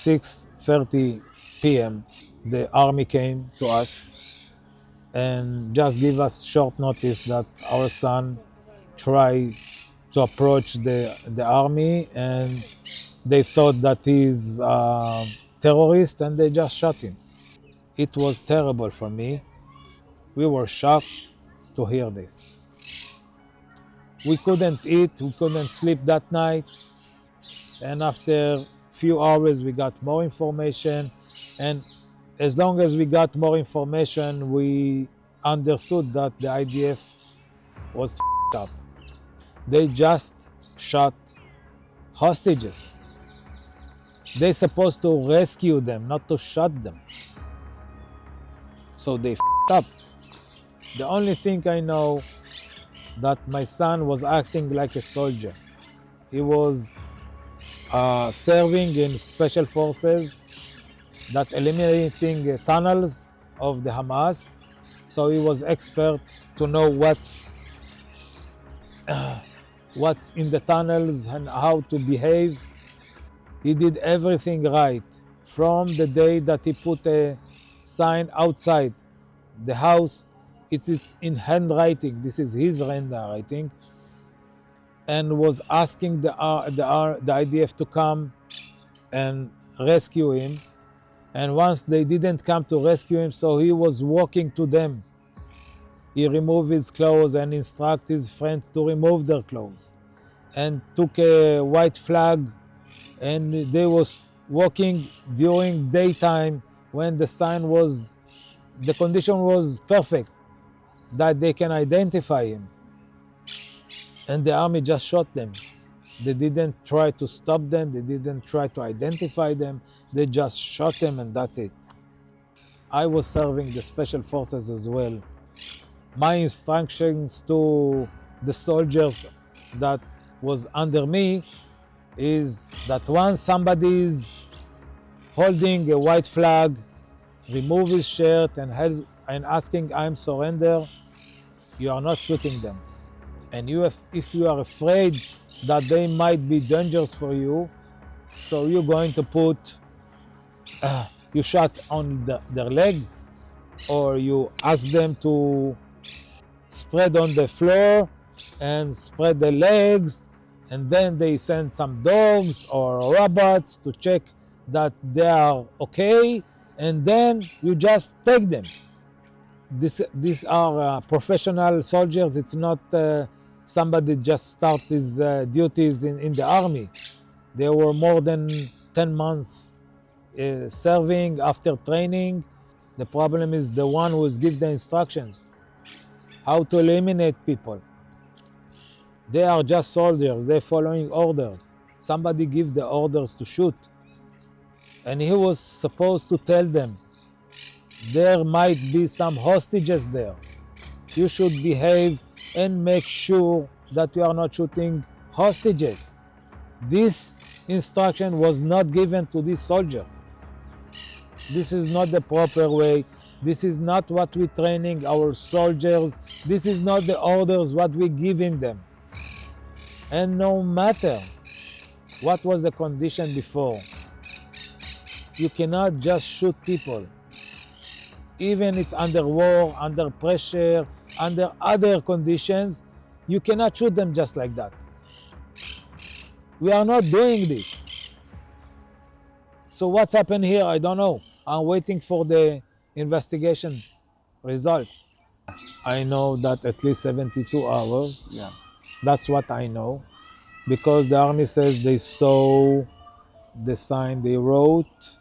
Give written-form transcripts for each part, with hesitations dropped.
6:30 p.m., the army came to us and just give us short notice that our son tried to approach the army, and they thought that he's a terrorist, and they just shot him. It was terrible for me. We were shocked to hear this. We couldn't eat, we couldn't sleep that night, and after few hours we got more information, and as long as we got more information, we understood that the IDF was up. They just shot hostages. They're supposed to rescue them, not to shoot them. So they up. The only thing I know that my son was acting like a soldier. He was serving in special forces that eliminating tunnels of the Hamas. So he was expert to know what's in the tunnels and how to behave. He did everything right from the day that he put a sign outside the house. It is in handwriting. This is his handwriting, and was asking the IDF to come and rescue him. And once they didn't come to rescue him, so he was walking to them. He removed his clothes and instructed his friends to remove their clothes, and took a white flag, and they was walking during daytime when the condition was perfect, that they can identify him. And the army just shot them. They didn't try to stop them, they didn't try to identify them, they just shot them, and that's it. I was serving the special forces as well. My instructions to the soldiers that was under me is that once somebody is holding a white flag, remove his shirt and asking, "I'm surrender," you are not shooting them. And if you are afraid that they might be dangerous for you, so you're going to put, you shot on their leg, or you ask them to spread on the floor and spread the legs, and then they send some dogs or robots to check that they are okay, and then you just take them. These are professional soldiers. It's not somebody just start his duties in the army. They were more than 10 months serving after training. The problem is the one who gives the instructions, how to eliminate people. They are just soldiers, they're following orders. Somebody give the orders to shoot. And he was supposed to tell them, there might be some hostages there. You should behave and make sure that you are not shooting hostages. This instruction was not given to these soldiers. This is not the proper way. This is not what we're training our soldiers. This is not the orders what we're giving them. And no matter what was the condition before, you cannot just shoot people. Even it's under war, under pressure, under other conditions, you cannot shoot them just like that. We are not doing this. So what's happened here, I don't know. I'm waiting for the investigation results. I know that at least 72 hours. Yeah. That's what I know. Because the army says they saw the sign they wrote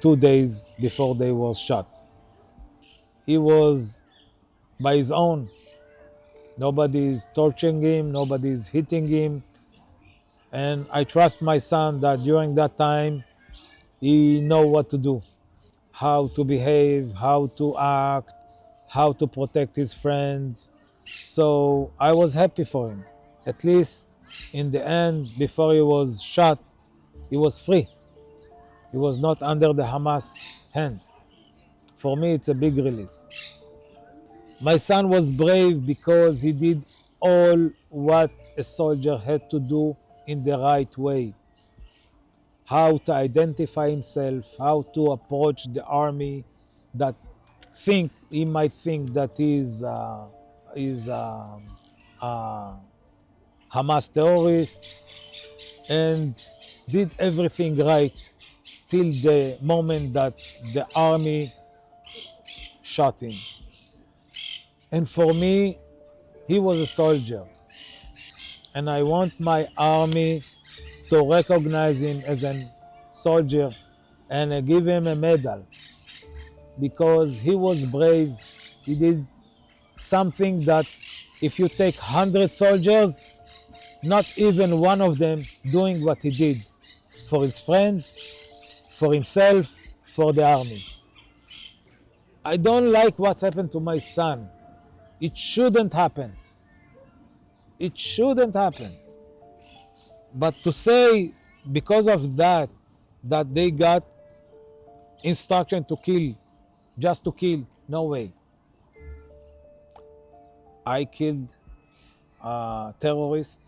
2 days before they were shot. He was by his own. Nobody is torturing him, nobody is hitting him. And I trust my son that during that time, he know what to do, how to behave, how to act, how to protect his friends. So I was happy for him. At least in the end, before he was shot, he was free. He was not under the Hamas hand. For me, it's a big release. My son was brave because he did all what a soldier had to do in the right way. how to identify himself, how to approach the army that he might think that is a Hamas terrorist, and did everything right till the moment that the army shot him. And for me, he was a soldier, and I want my army to recognize him as a soldier and give him a medal, because he was brave. He did something that if you take 100 soldiers, not even one of them doing what he did for his friend, for himself, for the army. I don't like what's happened to my son. It shouldn't happen. It shouldn't happen. But to say because of that they got instruction to kill, just to kill, no way. I killed a terrorist.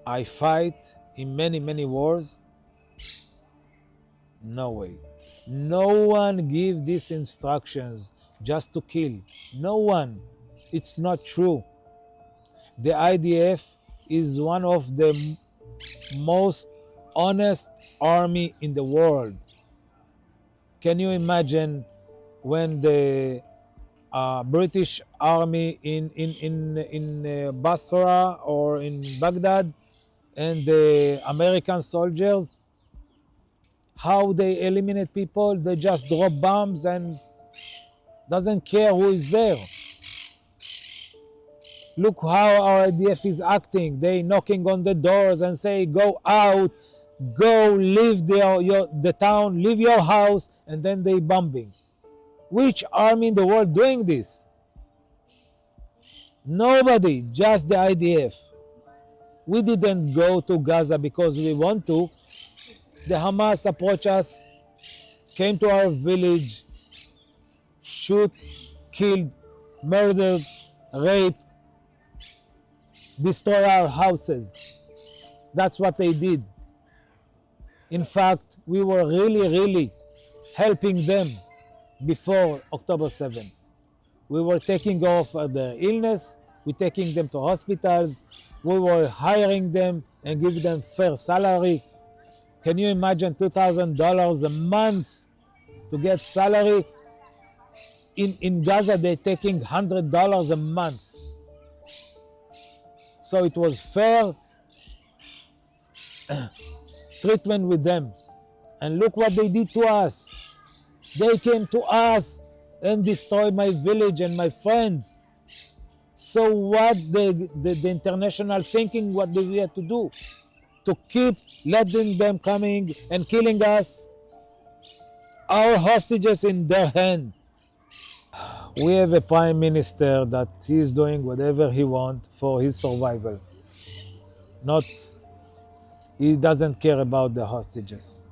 I fight in many wars. No way. No one give these instructions just to kill. No one. It's not true. The IDF is one of the most honest army in the world. Can you imagine when the British army in Basra or in Baghdad and the American soldiers, how they eliminate people? They just drop bombs and doesn't care who is there. Look how our IDF is acting. They knocking on the doors and say, go out, go leave the town, leave your house, and then they bombing. Which army in the world doing this? Nobody, just the IDF. We didn't go to Gaza because we want to. The Hamas approached us, came to our village, shoot, killed, murdered, raped, destroy our houses. That's what they did. In fact, we were really helping them before October 7th. We were taking off the illness, we're taking them to hospitals, we were hiring them and giving them fair salary. Can you imagine $2,000 a month to get salary? In Gaza, they're taking $100 a month. So it was fair treatment with them. And look what they did to us. They came to us and destroyed my village and my friends. So what the international thinking, what do we have to do? To keep letting them coming and killing us, our hostages in their hand. We have a prime minister that he is doing whatever he wants for his survival. He doesn't care about the hostages.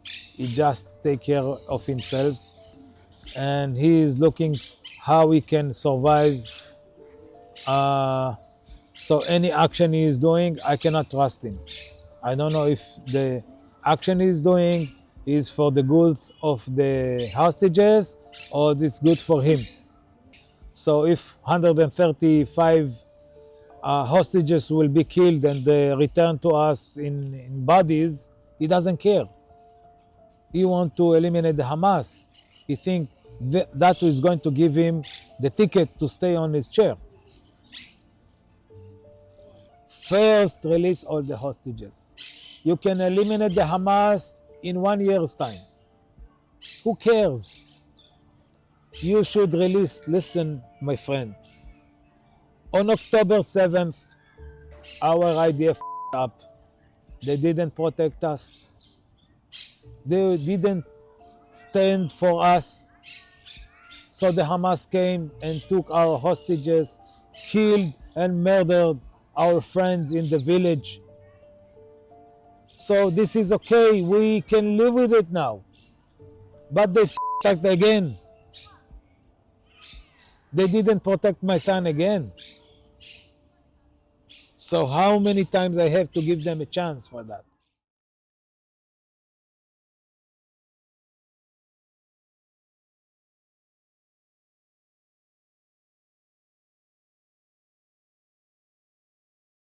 He just take care of himself, and he is looking how he can survive. So any action he is doing, I cannot trust him. I don't know if the action he's doing is for the good of the hostages or it's good for him. So if 135 hostages will be killed and they return to us in bodies, he doesn't care. He wants to eliminate the Hamas. He thinks that is going to give him the ticket to stay on his chair. First, release all the hostages. You can eliminate the Hamas in 1 year's time. Who cares? You should release, listen, my friend. On October 7th, our IDF up. They didn't protect us. They didn't stand for us. So the Hamas came and took our hostages, killed and murdered our friends in the village. So this is okay, we can live with it now. But they f***ed again. They didn't protect my son again. So how many times I have to give them a chance for that?